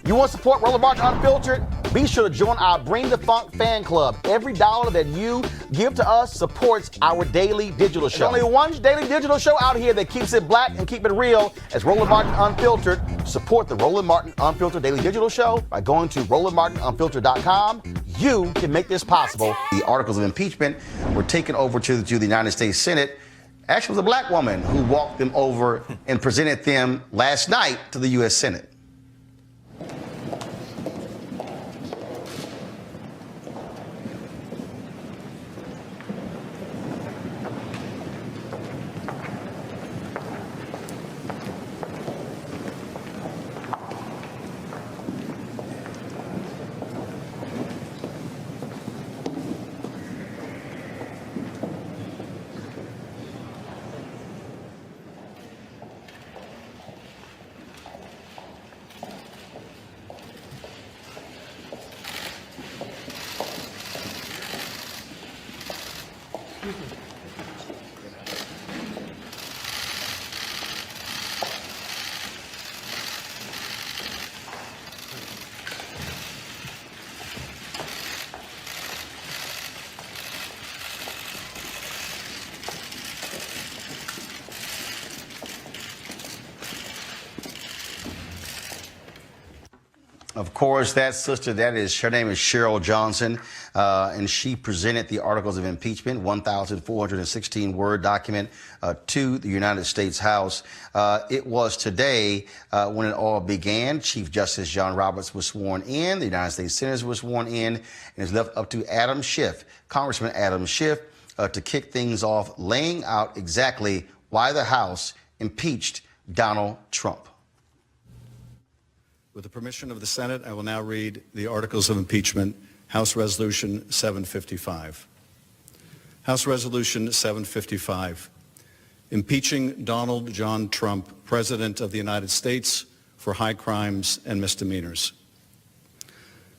You want to support Roland Martin Unfiltered? Be sure to join our Bring the Funk fan club. Every dollar that you give to us supports our daily digital show. There's only one daily digital show out here that keeps it black and keep it real as Roland Martin Unfiltered. Support the Roland Martin Unfiltered daily digital show by going to RolandMartinUnfiltered.com. You can make this possible. The articles of impeachment were taken over to the United States Senate. Actually, it was a black woman who walked them over and presented them last night to the U.S. Senate. Of course, that sister, her name is Cheryl Johnson, and she presented the articles of impeachment, 1,416-word document, to the United States House. It was today when it all began. Chief Justice John Roberts was sworn in, the United States Senators were sworn in, and it's left up to Adam Schiff, Congressman Adam Schiff, to kick things off, laying out exactly why the House impeached Donald Trump. With the permission of the Senate, I will now read the articles of impeachment, House Resolution 755. House Resolution 755, impeaching Donald John Trump, President of the United States, for high crimes and misdemeanors.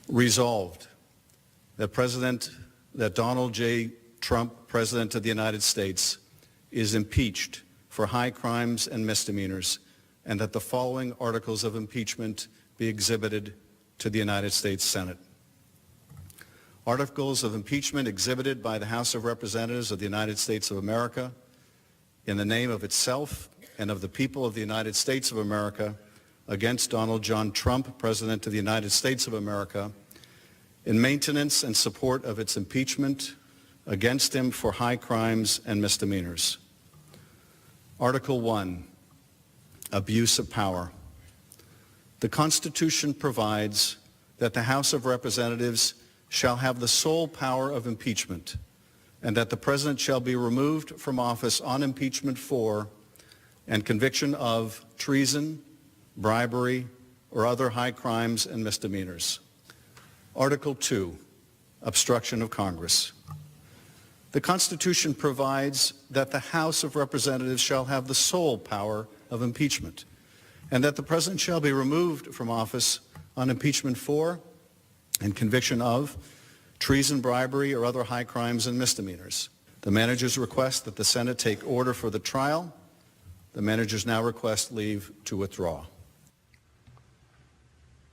Resolved that Donald J. Trump, President of the United States, is impeached for high crimes and misdemeanors, and that the following articles of impeachment be exhibited to the United States Senate. Articles of impeachment exhibited by the House of Representatives of the United States of America in the name of itself and of the people of the United States of America against Donald John Trump, President of the United States of America, in maintenance and support of its impeachment against him for high crimes and misdemeanors. Article 1, abuse of power. The Constitution provides that the House of Representatives shall have the sole power of impeachment, and that the President shall be removed from office on impeachment for and conviction of treason, bribery, or other high crimes and misdemeanors. Article 2, obstruction of Congress. The Constitution provides that the House of Representatives shall have the sole power of impeachment, and that the President shall be removed from office on impeachment for and conviction of treason, bribery, or other high crimes and misdemeanors. The managers request that the Senate take order for the trial. The managers now request leave to withdraw.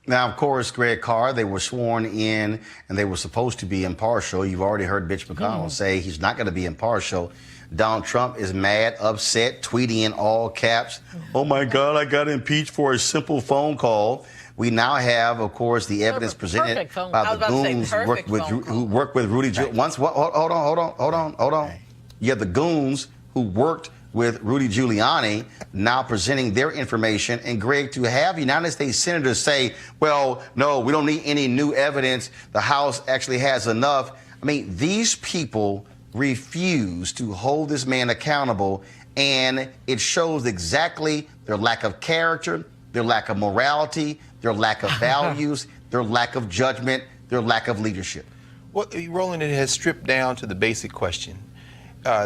Now, of course, Greg Carr, they were sworn in and they were supposed to be impartial. You've already heard Mitch McConnell say he's not going to be impartial. Donald Trump is mad, upset, tweeting in all caps, "Oh my God, I got impeached for a simple phone call." We now have, of course, the evidence presented by the goons who worked with Rudy Giuliani. Hold on. You have the goons who worked with Rudy Giuliani now presenting their information. And Greg, to have United States senators say, well, no, we don't need any new evidence. The House actually has enough. I mean, these people refuse to hold this man accountable, and it shows exactly their lack of character, their lack of morality, their lack of values, their lack of judgment, their lack of leadership. Well, Roland, it has stripped down to the basic question.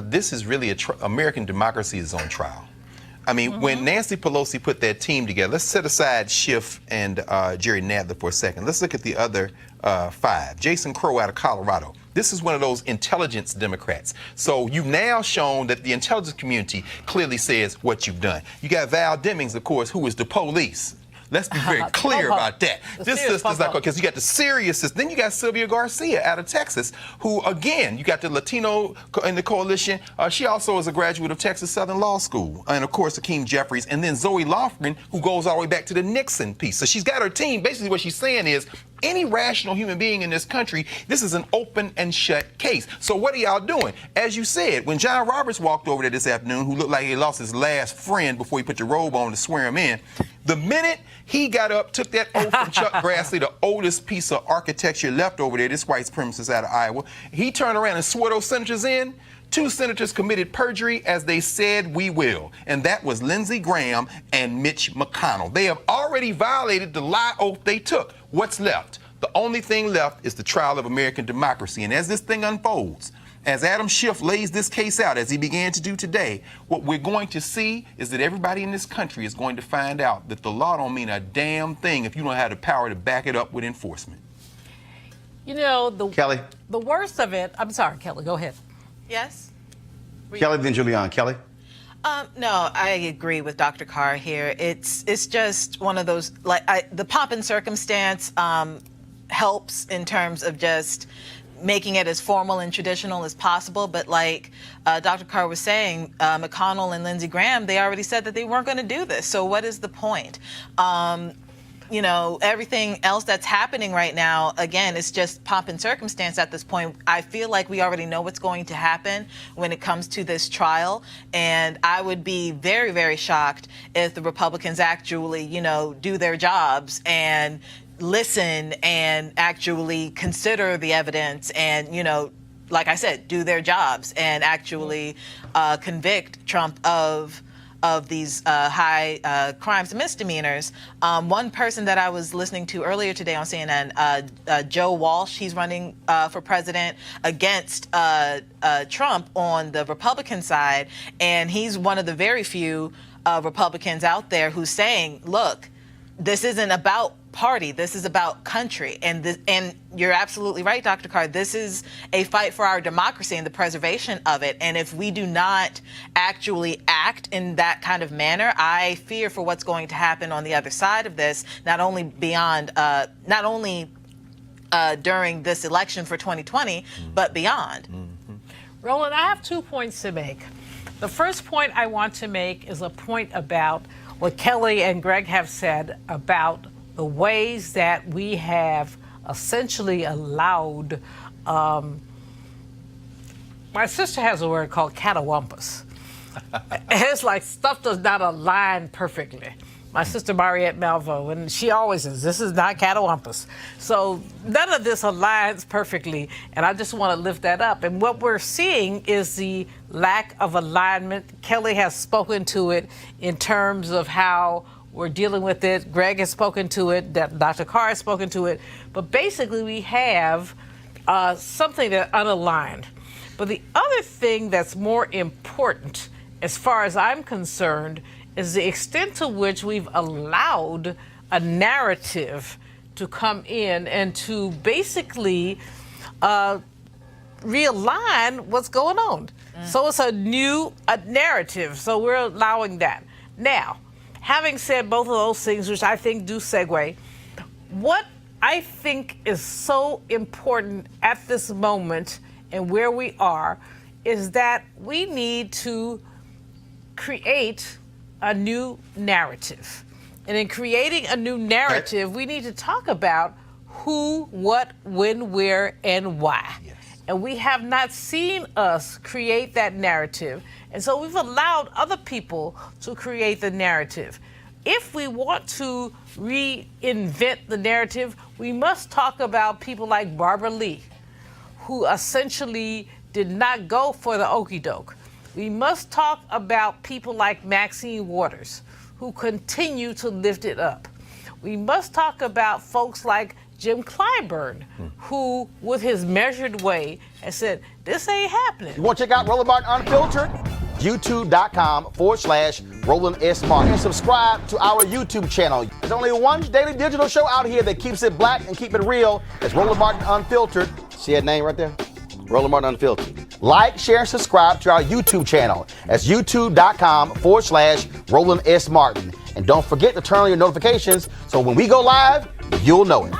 This is really American democracy is on trial. I mean, when Nancy Pelosi put that team together, let's set aside Schiff and Jerry Nadler for a second. Let's look at the other five. Jason Crow out of Colorado. This is one of those intelligence Democrats. So you've now shown that the intelligence community clearly says what you've done. You got Val Demings, of course, who is the police. Let's be very clear about that. This sister's like, because you got the serious sister. Then you got Sylvia Garcia out of Texas, who, again, you got the Latino in the coalition. She also is a graduate of Texas Southern Law School. And, of course, Hakeem Jeffries. And then Zoe Lofgren, who goes all the way back to the Nixon piece. So she's got her team. Basically, what she's saying is, any rational human being in this country, this is an open and shut case. So what are y'all doing? As you said, when John Roberts walked over there this afternoon, who looked like he lost his last friend before he put the robe on to swear him in, the minute he got up, took that oath from Chuck Grassley, the oldest piece of architecture left over there, this white supremacist out of Iowa, he turned around and swore those senators in. 2 senators committed perjury as they said we will, and that was Lindsey Graham and Mitch McConnell. They have already violated the lie oath they took. What's left? The only thing left is the trial of American democracy, and as this thing unfolds, as Adam Schiff lays this case out, as he began to do today, what we're going to see is that everybody in this country is going to find out that the law don't mean a damn thing if you don't have the power to back it up with enforcement. You know, Kelly. The worst of it, I'm sorry, Kelly, go ahead. Yes? Kelly, then Julianne. Kelly? No, I agree with Dr. Carr here. It's just one of those, the pomp and circumstance helps in terms of just making it as formal and traditional as possible. But like Dr. Carr was saying, McConnell and Lindsey Graham, they already said that they weren't going to do this. So what is the point? You know, everything else that's happening right now, again, it's just pomp and circumstance at this point. I feel like we already know what's going to happen when it comes to this trial. And I would be very, very shocked if the Republicans actually, you know, do their jobs and listen and actually consider the evidence and, you know, like I said, do their jobs and actually convict Trump of these high crimes and misdemeanors. One person that I was listening to earlier today on CNN, Joe Walsh, he's running for president against Trump on the Republican side, and he's one of the very few Republicans out there who's saying, look, this isn't about party, this is about country. And you're absolutely right, Dr. Carr, this is a fight for our democracy and the preservation of it. And if we do not actually act in that kind of manner, I fear for what's going to happen on the other side of this, not only during this election for 2020, but beyond. Roland, I have 2 points to make. The first point I want to make is a point about what Kelly and Greg have said about the ways that we have essentially allowed, my sister has a word called catawampus. It's like stuff does not align perfectly. My sister Mariette Malvo, and she always says, this is not catawampus. So none of this aligns perfectly, and I just want to lift that up. And what we're seeing is the lack of alignment. Kelly has spoken to it in terms of how we're dealing with it. Greg has spoken to it. Dr. Carr has spoken to it. But basically, we have something that unaligned. But the other thing that's more important, as far as I'm concerned, is the extent to which we've allowed a narrative to come in and to basically realign what's going on. So it's a new narrative. So we're allowing that. Now, having said both of those things, which I think do segue, what I think is so important at this moment and where we are is that we need to create a new narrative. And in creating a new narrative, we need to talk about who, what, when, where, and why. Yes. And we have not seen us create that narrative. And so we've allowed other people to create the narrative. If we want to reinvent the narrative, we must talk about people like Barbara Lee, who essentially did not go for the okie doke. We must talk about people like Maxine Waters, who continue to lift it up. We must talk about folks like Jim Clyburn, who, with his measured way, has said, this ain't happening. You want to check out Roland Martin Unfiltered? YouTube.com/Roland S. Martin. And subscribe to our YouTube channel. There's only one daily digital show out here that keeps it black and keep it real. It's Roland Martin Unfiltered. See that name right there? Roland Martin Unfiltered. Like, share, and subscribe to our YouTube channel. That's youtube.com/Roland S. Martin. And don't forget to turn on your notifications so when we go live, you'll know it.